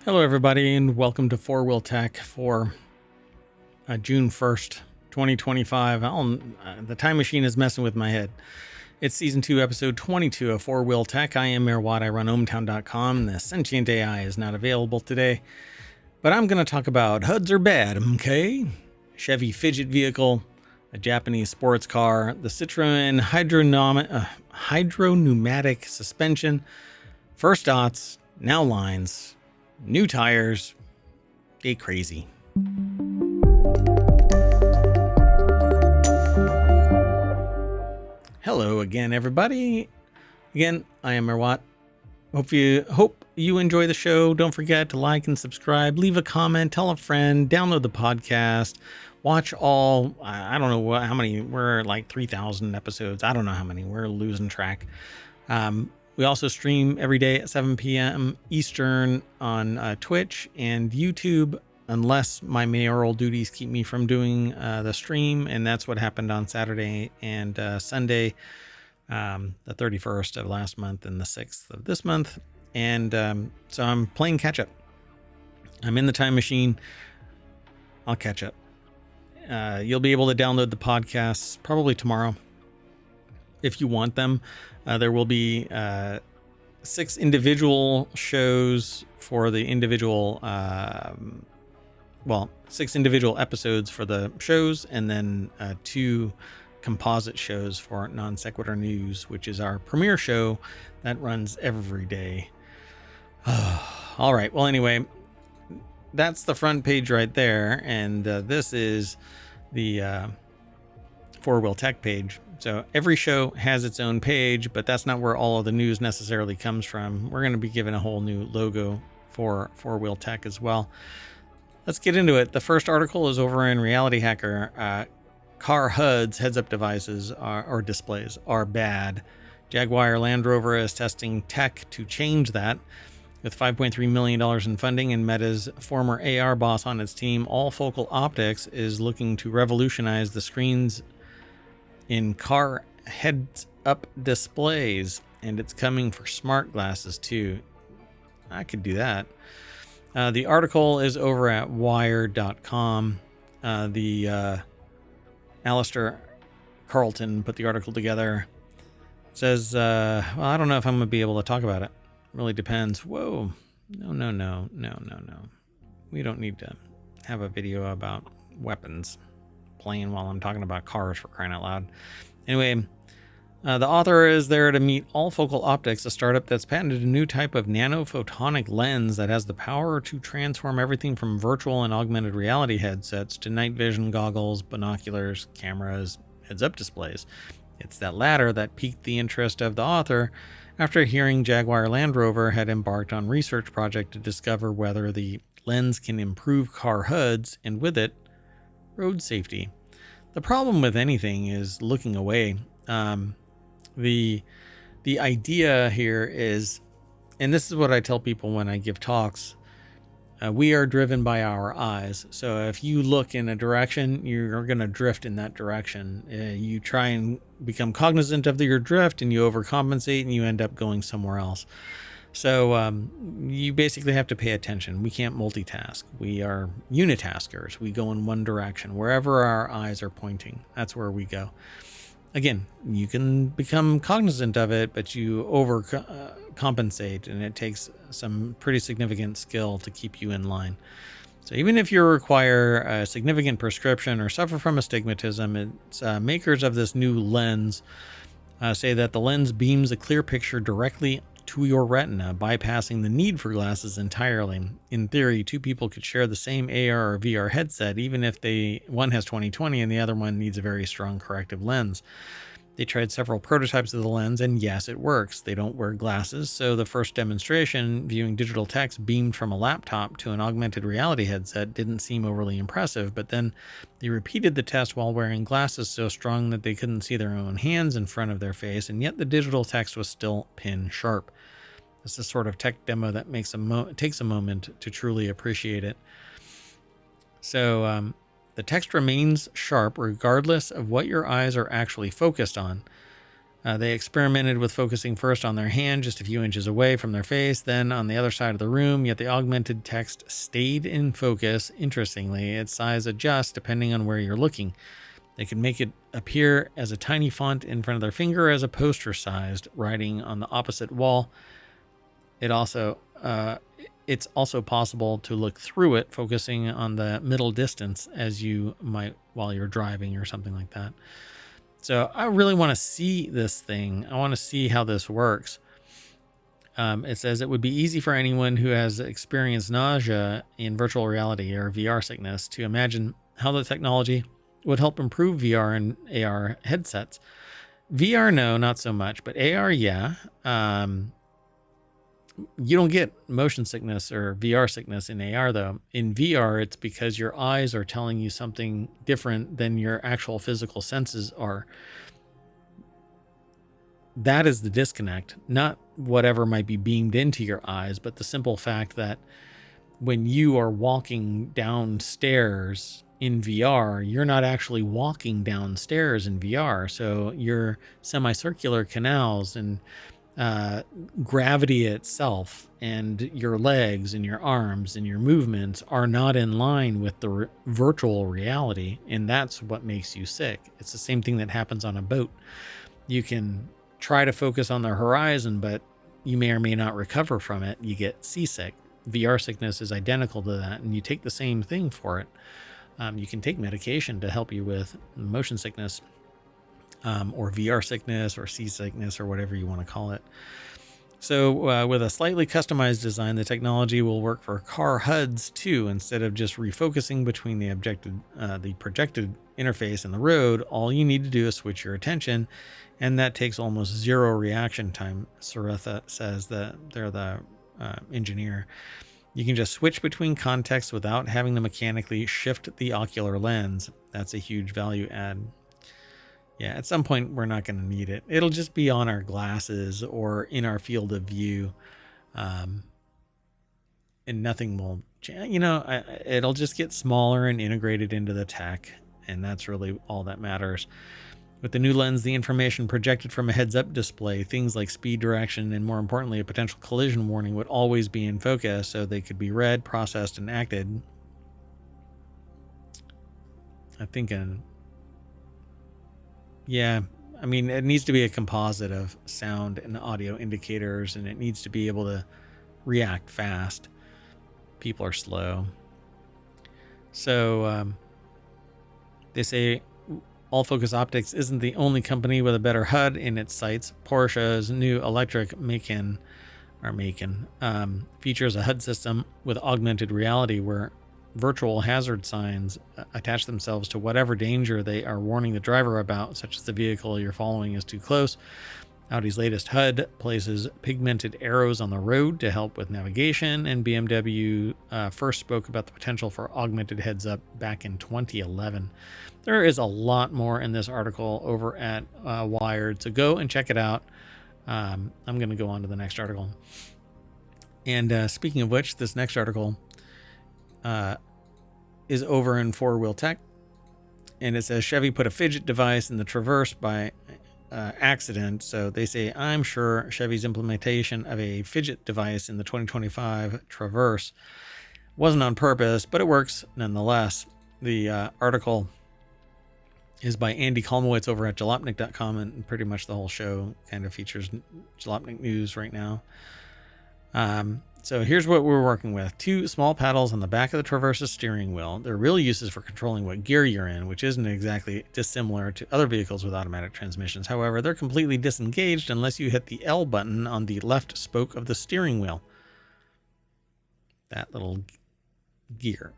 Hello, everybody, and welcome to FourWheelTech for June 1st, 2025. The time machine is messing with my head. It's Season 2, Episode 22 of FourWheelTech. I am Mayor Watt. I run ohmTown.com. The sentient AI is not available today, but I'm going to talk about HUDs are bad, okay? Chevy fidget vehicle, a Japanese sports car, the Citroen hydro-pneumatic suspension, first dots, now lines, new tires, get crazy. Hello again, everybody. Again, I am Merwat. Hope you enjoy the show. Don't forget to like and subscribe, leave a comment, tell a friend, download the podcast, watch all, I don't know how many, we're like 3,000 episodes. I don't know how many, we're losing track. We also stream every day at 7 p.m. Eastern on Twitch and YouTube, unless my mayoral duties keep me from doing the stream. And that's what happened on Saturday and Sunday, the 31st of last month and the 6th of this month. And so I'm playing catch up. I'm in the time machine. I'll catch up. You'll be able to download the podcasts probably tomorrow if you want them. There will be 6 individual shows for the individual, 6 individual episodes for the shows, and then 2 composite shows for Non Sequitur News, which is our premiere show that runs every day. All right. Well, anyway, that's the front page right there. And this is the FourWheelTech page. So every show has its own page, but that's not where all of the news necessarily comes from. We're going to be given a whole new logo for FourWheelTech as well. Let's get into it. The first article is over in RealityHacker. Car HUDs, heads-up devices or displays, are bad. Jaguar Land Rover is testing tech to change that. With $5.3 million in funding and Meta's former AR boss on its team, All Focal Optics is looking to revolutionize the screens in car heads-up displays, and it's coming for smart glasses too. I could do that. The article is over at wired.com. Alistair Carlton put the article together. It says, I don't know if I'm going to be able to talk about it. Really depends. Whoa. No. We don't need to have a video about weapons playing while I'm talking about cars, for crying out loud. Anyway, the author is there to meet All Focal Optics, a startup that's patented a new type of nanophotonic lens that has the power to transform everything from virtual and augmented reality headsets to night vision goggles, binoculars, cameras, heads-up displays. It's that latter that piqued the interest of the author after hearing Jaguar Land Rover had embarked on a research project to discover whether the lens can improve car HUDs and with it, road safety. The problem with anything is looking away. The idea here is, and this is what I tell people when I give talks, we are driven by our eyes. So if you look in a direction, you're going to drift in that direction. You try and become cognizant of your drift and you overcompensate and you end up going somewhere else. So you basically have to pay attention. We can't multitask. We are unitaskers. We go in one direction. Wherever our eyes are pointing, that's where we go. Again, you can become cognizant of it, but you overcompensate, and it takes some pretty significant skill to keep you in line. So even if you require a significant prescription or suffer from astigmatism, it's makers of this new lens say that the lens beams a clear picture directly to your retina, bypassing the need for glasses entirely. In theory, 2 people could share the same AR or VR headset, even if one has 20/20 and the other one needs a very strong corrective lens. They tried several prototypes of the lens, and yes, it works. They don't wear glasses, so the first demonstration, viewing digital text beamed from a laptop to an augmented reality headset, didn't seem overly impressive, but then they repeated the test while wearing glasses so strong that they couldn't see their own hands in front of their face, and yet the digital text was still pin sharp. This is the sort of tech demo that takes a moment to truly appreciate it. So, the text remains sharp regardless of what your eyes are actually focused on. They experimented with focusing first on their hand just a few inches away from their face, then on the other side of the room, yet the augmented text stayed in focus. Interestingly, its size adjusts depending on where you're looking. They can make it appear as a tiny font in front of their finger as a poster-sized writing on the opposite wall. It's also possible to look through it, focusing on the middle distance as you might while you're driving or something like that. So I really want to see this thing. I want to see how this works. It says it would be easy for anyone who has experienced nausea in virtual reality or VR sickness to imagine how the technology would help improve VR and AR headsets. VR, no, not so much, but AR, yeah. You don't get motion sickness or VR sickness in AR, though. In VR, it's because your eyes are telling you something different than your actual physical senses are. That is the disconnect, not whatever might be beamed into your eyes, but the simple fact that when you are walking downstairs in VR, you're not actually walking downstairs in VR. So your semicircular canals and gravity itself and your legs and your arms and your movements are not in line with the virtual reality, and that's what makes you sick. It's the same thing that happens on a boat. You can try to focus on the horizon, but you may or may not recover from it. You get seasick. VR sickness is identical to that, and you take the same thing for it. You can take medication to help you with motion sickness, or VR sickness or seasickness or whatever you want to call it. So with a slightly customized design, the technology will work for car HUDs too. Instead of just refocusing between the projected interface and the road, all you need to do is switch your attention, and that takes almost zero reaction time. Saratha says that they're the engineer. You can just switch between contexts without having to mechanically shift the ocular lens. That's a huge value add. Yeah, at some point we're not going to need it. It'll just be on our glasses or in our field of view, and nothing will change. It'll just get smaller and integrated into the tech, and that's really all that matters. With the new lens, the information projected from a heads-up display, things like speed, direction, and more importantly, a potential collision warning would always be in focus, so they could be read, processed, and acted. It needs to be a composite of sound and audio indicators, and it needs to be able to react fast. People are slow. So they say All Focus Optics isn't the only company with a better HUD in its sights. Porsche's new electric Macan features a HUD system with augmented reality where virtual hazard signs attach themselves to whatever danger they are warning the driver about, such as the vehicle you're following is too close. Audi's latest HUD places pigmented arrows on the road to help with navigation, and BMW first spoke about the potential for augmented heads-up back in 2011. There is a lot more in this article over at Wired, so go and check it out. I'm going to go on to the next article. And speaking of which, this next article is over in FourWheelTech, and it says Chevy put a fidget device in the Traverse by accident. So they say, I'm sure Chevy's implementation of a fidget device in the 2025 Traverse wasn't on purpose, but it works nonetheless. The article is by Andy Kolmowitz over at jalopnik.com, and pretty much the whole show kind of features Jalopnik news right now. So here's what we're working with. 2 small paddles on the back of the Traverse's steering wheel. Their real uses for controlling what gear you're in, which isn't exactly dissimilar to other vehicles with automatic transmissions. However, they're completely disengaged unless you hit the L button on the left spoke of the steering wheel. That little gear.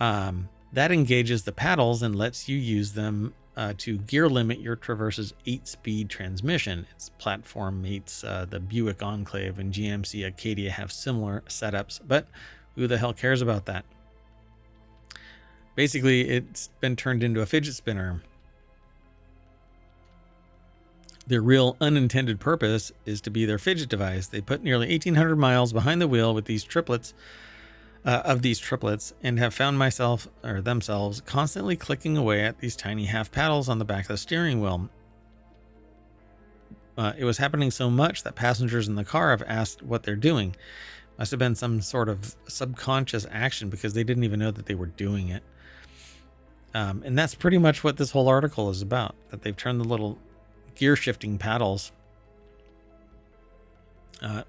That engages the paddles and lets you use them to gear limit your Traverse's 8-speed transmission. Its platform mates the Buick Enclave and GMC Acadia have similar setups, but who the hell cares about that? Basically, it's been turned into a fidget spinner. Their real unintended purpose is to be their fidget device. They put nearly 1,800 miles behind the wheel with these triplets, and have found themselves constantly clicking away at these tiny half paddles on the back of the steering wheel. it was happening so much that passengers in the car have asked what they're doing. Must have been some sort of subconscious action because they didn't even know that they were doing it. And that's pretty much what this whole article is about, that they've turned the little gear shifting paddles,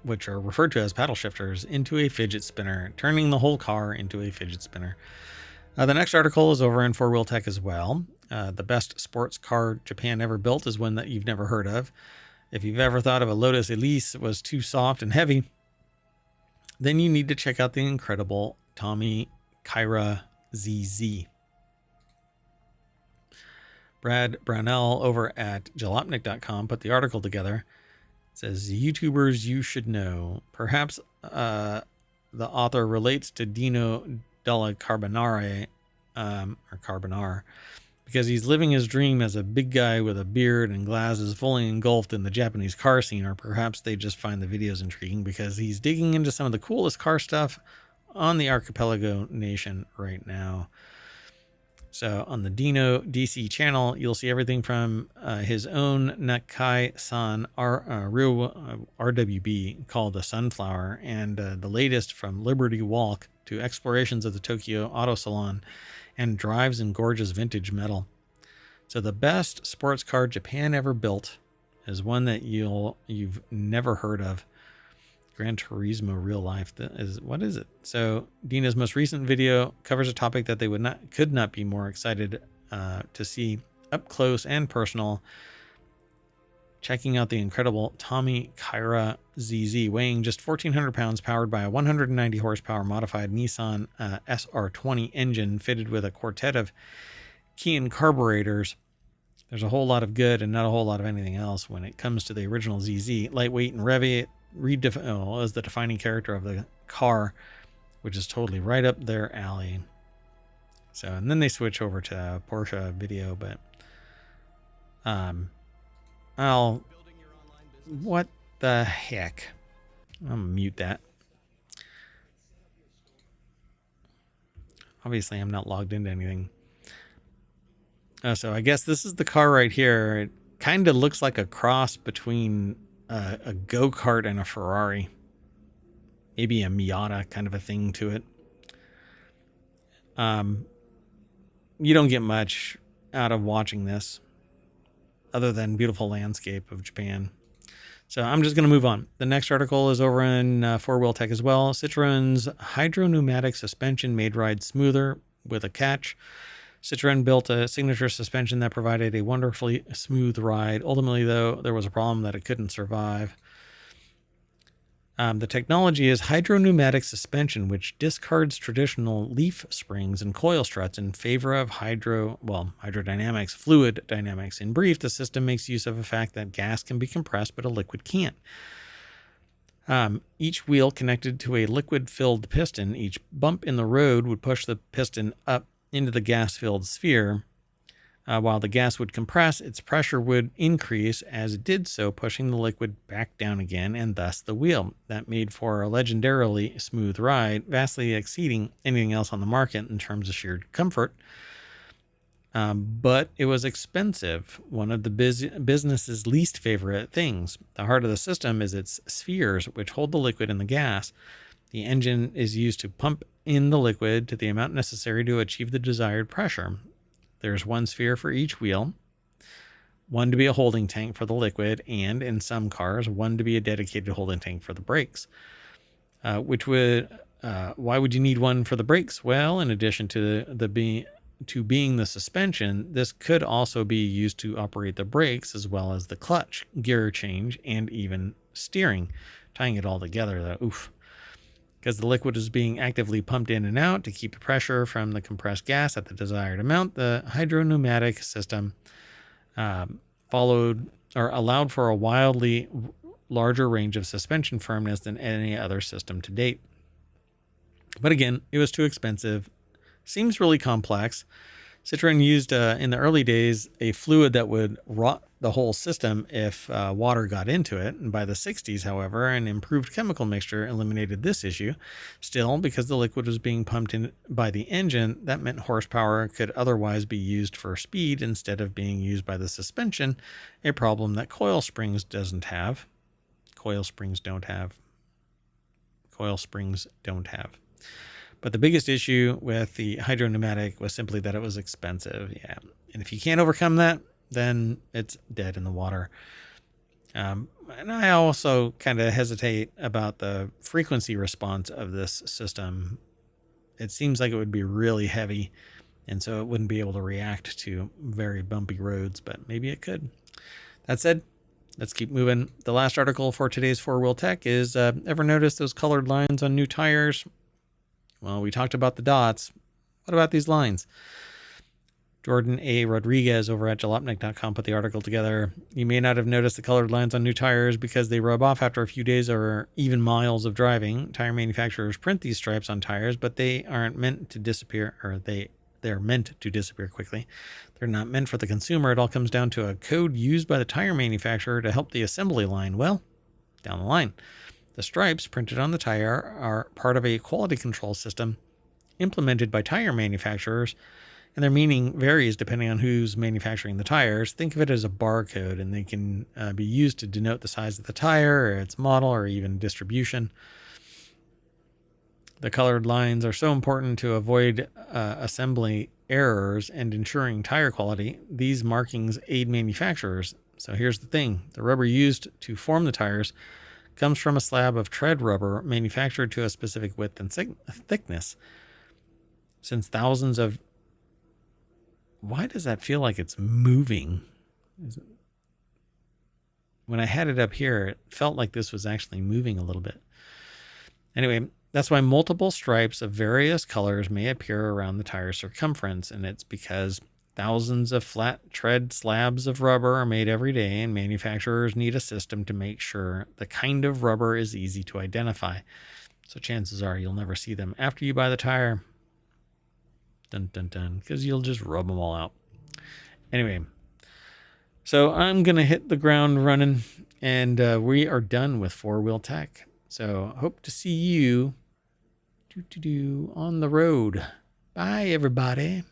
which are referred to as paddle shifters, into a fidget spinner, turning the whole car into a fidget spinner. The next article is over in FourWheelTech as well. The best sports car Japan ever built is one that you've never heard of. If you've ever thought of a Lotus Elise was too soft and heavy, then you need to check out the incredible Tommy Kyra ZZ. Brad Brownell over at jalopnik.com put the article together. It says, YouTubers you should know. Perhaps the author relates to Dino Della Carbonare, or Carbonara, because he's living his dream as a big guy with a beard and glasses fully engulfed in the Japanese car scene, or perhaps they just find the videos intriguing because he's digging into some of the coolest car stuff on the archipelago nation right now. So on the Dino DC channel, you'll see everything from his own Nakai-san RWB called the Sunflower, and the latest from Liberty Walk to explorations of the Tokyo Auto Salon and drives in gorgeous vintage metal. So the best sports car Japan ever built is one that you've never heard of. Gran Turismo Real Life. What is it? So Dina's most recent video covers a topic that they could not be more excited to see up close and personal. Checking out the incredible Tommy Kyra ZZ, weighing just 1,400 pounds, powered by a 190 horsepower modified Nissan SR20 engine fitted with a quartet of Kian carburetors. There's a whole lot of good and not a whole lot of anything else when it comes to the original ZZ. Lightweight and revvy, as the defining character of the car, which is totally right up their alley. So, and then they switch over to a Porsche video, but what the heck? I'm gonna mute that. Obviously, I'm not logged into anything. So I guess this is the car right here. It kind of looks like a cross between a go-kart and a Ferrari. Maybe a Miata kind of a thing to it. You don't get much out of watching this other than beautiful landscape of Japan. So I'm just going to move on. The next article is over in FourWheelTech as well. Citroen's hydro-pneumatic suspension made rides smoother with a catch. Citroen built a signature suspension that provided a wonderfully smooth ride. Ultimately, though, there was a problem that it couldn't survive. The technology is hydro-pneumatic suspension, which discards traditional leaf springs and coil struts in favor of hydrodynamics, fluid dynamics. In brief, the system makes use of the fact that gas can be compressed, but a liquid can't. Each wheel connected to a liquid-filled piston. Each bump in the road would push the piston up into the gas-filled sphere. While the gas would compress, its pressure would increase as it did so, pushing the liquid back down again, and thus the wheel. That made for a legendarily smooth ride, vastly exceeding anything else on the market in terms of sheer comfort. But it was expensive, one of the business's least favorite things. The heart of the system is its spheres, which hold the liquid and the gas. The engine is used to pump in the liquid to the amount necessary to achieve the desired pressure. There's one sphere for each wheel, one to be a holding tank for the liquid, and in some cars, one to be a dedicated holding tank for the brakes. Why would you need one for the brakes? Well, in addition to being the suspension, this could also be used to operate the brakes as well as the clutch, gear change, and even steering. Tying it all together, though, because the liquid is being actively pumped in and out to keep the pressure from the compressed gas at the desired amount. The hydro-pneumatic system allowed for a wildly larger range of suspension firmness than any other system to date. But again, it was too expensive. Seems really complex. Citroen used in the early days a fluid that the whole system if water got into it. And by the 60s, however, an improved chemical mixture eliminated this issue. Still, because the liquid was being pumped in by the engine, that meant horsepower could otherwise be used for speed instead of being used by the suspension, a problem that coil springs doesn't have. Coil springs don't have. Coil springs don't have. But the biggest issue with the hydropneumatic was simply that it was expensive. Yeah. And if you can't overcome that, then it's dead in the water. And I also kind of hesitate about the frequency response of this system. It seems like it would be really heavy, and so it wouldn't be able to react to very bumpy roads, but maybe it could. That said, let's keep moving. The last article for today's FourWheelTech is, ever notice those colored lines on new tires? Well, we talked about the dots. What about these lines? Jordan A. Rodriguez over at jalopnik.com put the article together. You may not have noticed the colored lines on new tires because they rub off after a few days or even miles of driving. Tire manufacturers print these stripes on tires, but they aren't meant to disappear, or they're meant to disappear quickly. They're not meant for the consumer. It all comes down to a code used by the tire manufacturer to help the assembly line. Well, down the line. The stripes printed on the tire are part of a quality control system implemented by tire manufacturers, and their meaning varies depending on who's manufacturing the tires. Think of it as a barcode, and they can be used to denote the size of the tire, or its model, or even distribution. The colored lines are so important to avoid assembly errors and ensuring tire quality. These markings aid manufacturers. So here's the thing. The rubber used to form the tires comes from a slab of tread rubber manufactured to a specific width and thickness. Since thousands of... Why does that feel like it's moving? When I had it up here, it felt like this was actually moving a little bit. Anyway, that's why multiple stripes of various colors may appear around the tire circumference, and it's because thousands of flat tread slabs of rubber are made every day, and manufacturers need a system to make sure the kind of rubber is easy to identify. So chances are you'll never see them after you buy the tire. Dun, dun, dun, because you'll just rub them all out. Anyway, so I'm going to hit the ground running, and we are done with FourWheelTech. So hope to see you on the road. Bye, everybody.